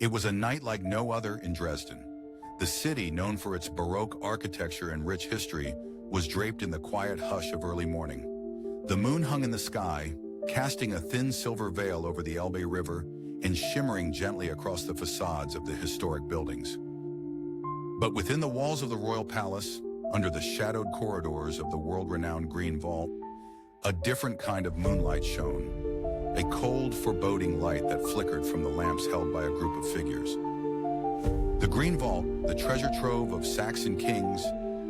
It was a night like no other in Dresden. The city, known for its Baroque architecture and rich history, was draped in the quiet hush of early morning. The moon hung in the sky, casting a thin silver veil over the Elbe River and shimmering gently across the facades of the historic buildings. But within the walls of the royal palace, under the shadowed corridors of the world-renowned Green Vault, a different kind of moonlight shone, a cold, foreboding light that flickered from the lamps held by a group of figures. The Green Vault, the treasure trove of Saxon kings,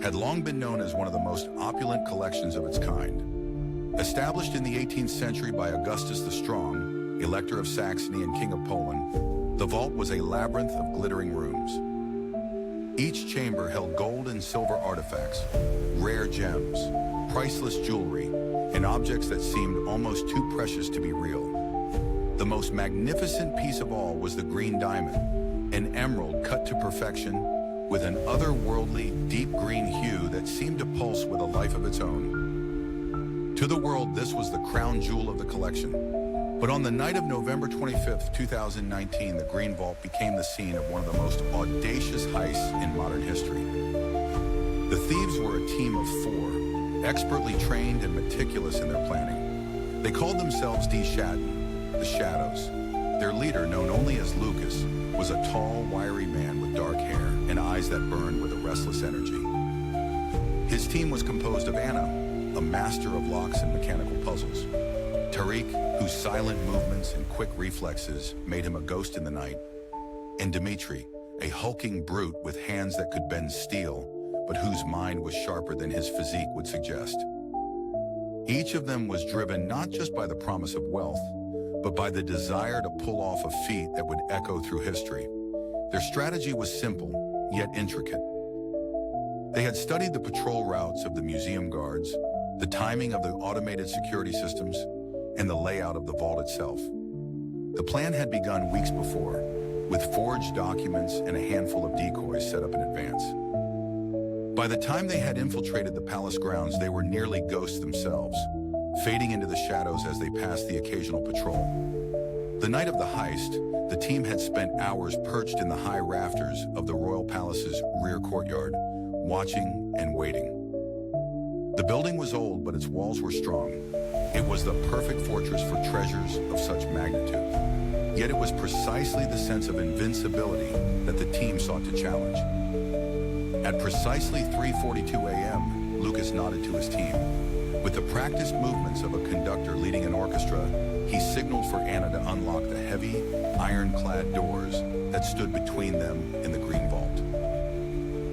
had long been known as one of the most opulent collections of its kind. Established in the 18th century by Augustus the Strong, Elector of Saxony and King of Poland, the vault was a labyrinth of glittering rooms. Each chamber held gold and silver artifacts, rare gems, priceless jewelry, and objects that seemed almost too precious to be real. The most magnificent piece of all was the green diamond, an emerald cut to perfection, with an otherworldly, deep green hue that seemed to pulse with a life of its own. To the world, this was the crown jewel of the collection. But on the night of November 25th, 2019, the Green Vault became the scene of one of the most audacious heists in modern history. The thieves were a team of 4, expertly trained and meticulous in their planning. They called themselves Die Schatten, the Shadows. Their leader, known only as Lucas, was a tall, wiry man with dark hair and eyes that burned with a restless energy. His team was composed of Anna, a master of locks and mechanical puzzles; Tariq, whose silent movements and quick reflexes made him a ghost in the night; and Dmitri, a hulking brute with hands that could bend steel, but whose mind was sharper than his physique would suggest. Each of them was driven not just by the promise of wealth, but by the desire to pull off a feat that would echo through history. Their strategy was simple, yet intricate. They had studied the patrol routes of the museum guards, the timing of the automated security systems, and the layout of the vault itself. The plan had begun weeks before, with forged documents and a handful of decoys set up in advance. By the time they had infiltrated the palace grounds, they were nearly ghosts themselves, fading into the shadows as they passed the occasional patrol. The night of the heist, the team had spent hours perched in the high rafters of the royal palace's rear courtyard, watching and waiting. The building was old, but its walls were strong. It was the perfect fortress for treasures of such magnitude. Yet it was precisely the sense of invincibility that the team sought to challenge. At precisely 3:42 a.m., Lucas nodded to his team. With the practiced movements of a conductor leading an orchestra, he signaled for Anna to unlock the heavy, ironclad doors that stood between them and the Green Vault.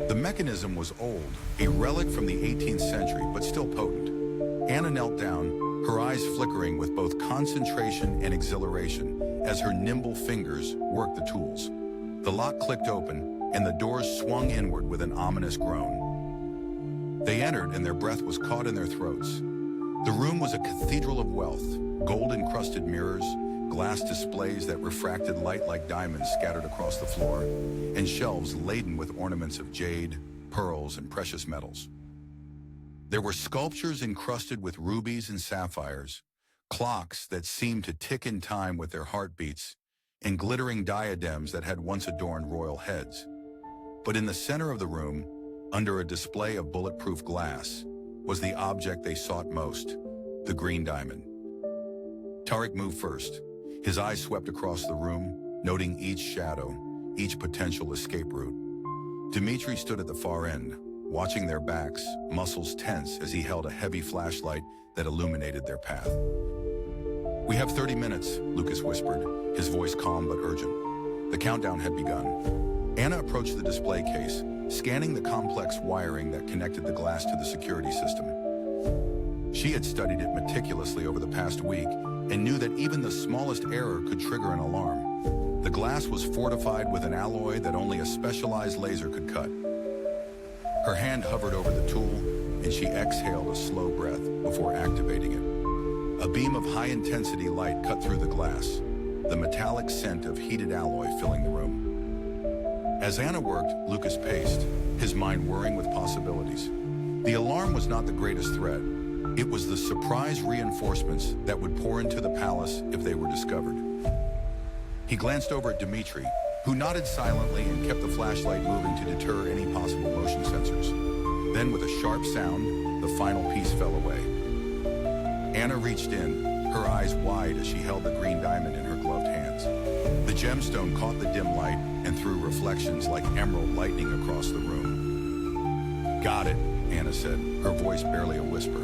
The mechanism was old, a relic from the 18th century, but still potent. Anna knelt down, her eyes flickering with both concentration and exhilaration as her nimble fingers worked the tools. The lock clicked open, and the doors swung inward with an ominous groan. They entered, and their breath was caught in their throats. The room was a cathedral of wealth, gold-encrusted mirrors, glass displays that refracted light like diamonds scattered across the floor, and shelves laden with ornaments of jade, pearls, and precious metals. There were sculptures encrusted with rubies and sapphires, clocks that seemed to tick in time with their heartbeats, and glittering diadems that had once adorned royal heads. But in the center of the room, under a display of bulletproof glass, was the object they sought most, the green diamond. Tariq moved first. His eyes swept across the room, noting each shadow, each potential escape route. Dmitri stood at the far end, watching their backs, muscles tense as he held a heavy flashlight that illuminated their path. "We have 30 minutes, Lucas whispered, his voice calm but urgent. The countdown had begun. Anna approached the display case, scanning the complex wiring that connected the glass to the security system. She had studied it meticulously over the past week and knew that even the smallest error could trigger an alarm. The glass was fortified with an alloy that only a specialized laser could cut. Her hand hovered over the tool, and she exhaled a slow breath before activating it. A beam of high-intensity light cut through the glass, the metallic scent of heated alloy filling the room. As Anna worked, Lucas paced, his mind whirring with possibilities. The alarm was not the greatest threat. It was the surprise reinforcements that would pour into the palace if they were discovered. He glanced over at Dmitri, who nodded silently and kept the flashlight moving to deter any possible motion sensors. Then, with a sharp sound, the final piece fell away. Anna reached in, her eyes wide as she held the green diamond in her gloved hands. The gemstone caught the dim light and threw reflections like emerald lightning across the room. "Got it," Anna said, her voice barely a whisper.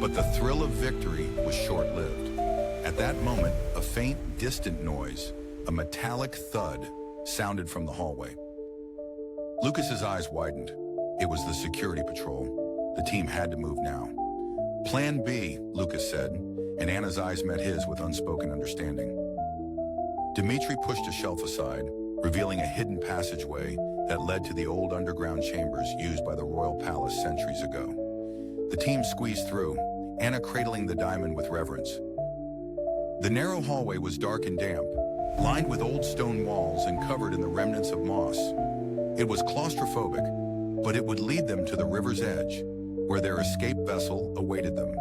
But the thrill of victory was short-lived. At that moment, a faint, distant noise, a metallic thud, sounded from the hallway. Lucas's eyes widened. It was the security patrol. The team had to move now. "Plan B," Lucas said, and Anna's eyes met his with unspoken understanding. Dmitri pushed a shelf aside, revealing a hidden passageway that led to the old underground chambers used by the royal palace centuries ago. The team squeezed through, Anna cradling the diamond with reverence. The narrow hallway was dark and damp, lined with old stone walls and covered in the remnants of moss. It was claustrophobic, but it would lead them to the river's edge, where their escape vessel awaited them.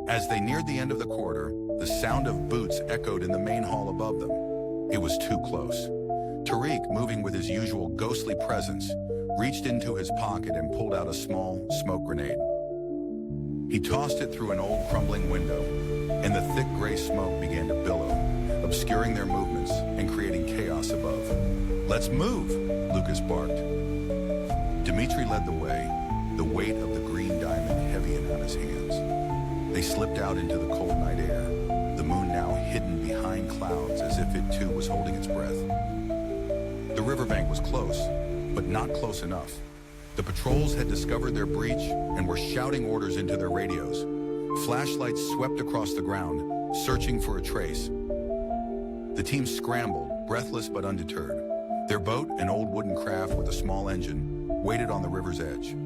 As they neared the end of the corridor, the sound of boots echoed in the main hall above them. It was too close. Tariq, moving with his usual ghostly presence, reached into his pocket and pulled out a small smoke grenade. He tossed it through an old crumbling window, and the thick gray smoke began to billow, obscuring their movements and creating chaos above. "Let's move," Lucas barked. Dmitri led the way, the weight of the green diamond heavy in Anna's hands. They slipped out into the cold night air, the moon now hidden behind clouds as if it too was holding its breath. The riverbank was close, but not close enough. The patrols had discovered their breach and were shouting orders into their radios. Flashlights swept across the ground, searching for a trace. The team scrambled, breathless but undeterred. Their boat, an old wooden craft with a small engine, waited on the river's edge.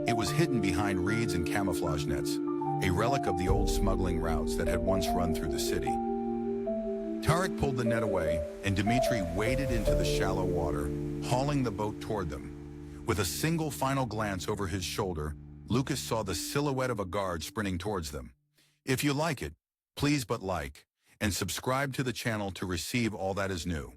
It was hidden behind reeds and camouflage nets, a relic of the old smuggling routes that had once run through the city. Tariq pulled the net away, and Dmitri waded into the shallow water, hauling the boat toward them. With a single final glance over his shoulder, Lucas saw the silhouette of a guard sprinting towards them. If you like it, please but like, and subscribe to the channel to receive all that is new.